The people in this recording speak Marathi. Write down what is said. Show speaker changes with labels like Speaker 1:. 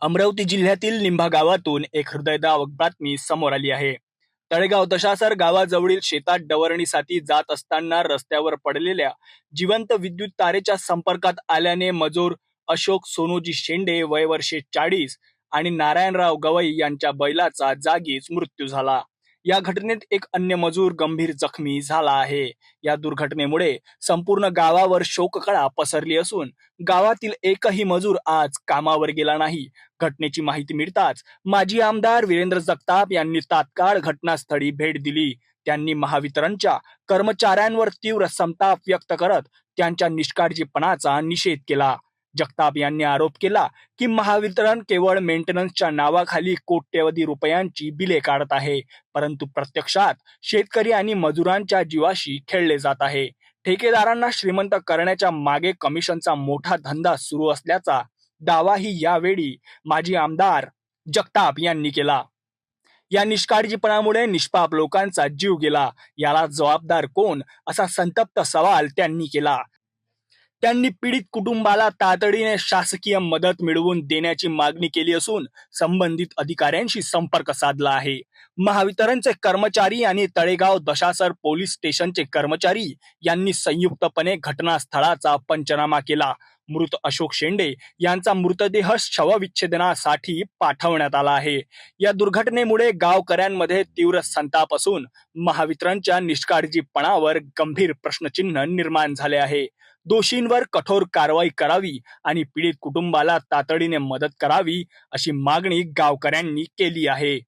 Speaker 1: अमरावती जिल्ह्यातील निंभा गावातून एक हृदयद्रावक बातमी समोर आली आहे. तळेगाव दशासर गावाजवळील शेतात डवरणीसाठी जात असताना रस्त्यावर पडलेल्या जिवंत विद्युत तारेच्या संपर्कात आल्याने मजूर अशोक सोनोजी शेंडे वय वर्षे 40 आणि नारायणराव गवई यांच्या बैलाचा जागीच मृत्यू झाला. या घटनेत एक अन्य मजूर गंभीर जखमी झाला आहे. या दुर्घटनेमुळे संपूर्ण गावावर शोककळा पसरली असून गावातील एकही मजूर आज कामावर गेला नाही. घटनेची माहिती मिळताच माजी आमदार वीरेंद्र जगताप यांनी तात्काळ घटनास्थळी भेट दिली. त्यांनी महावितरणच्या कर्मचाऱ्यांवर तीव्र संताप व्यक्त करत त्यांच्या निष्काळजीपणाचा निषेध केला. जगताप यांनी आरोप केला की महावितरण केवळ मेंटेनन्सच्या नावाखाली कोट्यवधी रुपयांची बिले काढत आहे, परंतु प्रत्यक्षात शेतकरी आणि मजुरांच्या जीवाशी खेळले जात आहे. ठेकेदारांना श्रीमंत करण्याच्या मागे कमिशनचा मोठा धंदा सुरू असल्याचा दावाही यावेळी माजी आमदार जगताप यांनी केला. या निष्काळजीपणामुळे निष्पाप लोकांचा जीव गेला, याला जबाबदार कोण, असा संतप्त सवाल त्यांनी केला. त्यांनी पीडित कुटुंबाला तातडीने शासकीय मदत मिळवून देण्याची मागणी केली असून संबंधित अधिकाऱ्यांशी संपर्क साधला आहे. महावितरणचे कर्मचारी आणि तळेगाव दशासर पोलीस स्टेशनचे कर्मचारी यांनी संयुक्तपणे घटनास्थळाचा पंचनामा केला. मृत अशोक शेंडे यांचा मृतदेह शवविच्छेदनासाठी पाठवण्यात आला आहे. या दुर्घटनेमुळे गावकऱ्यांमध्ये तीव्र संताप असून महावितरणच्या निष्काळजीपणावर गंभीर प्रश्नचिन्ह निर्माण झाले आहे. दोषींवर कठोर कारवाई करावी आणि पीडित कुटुंबाला तातडीने मदत करावी, अशी मागणी गावकऱ्यांनी केली आहे.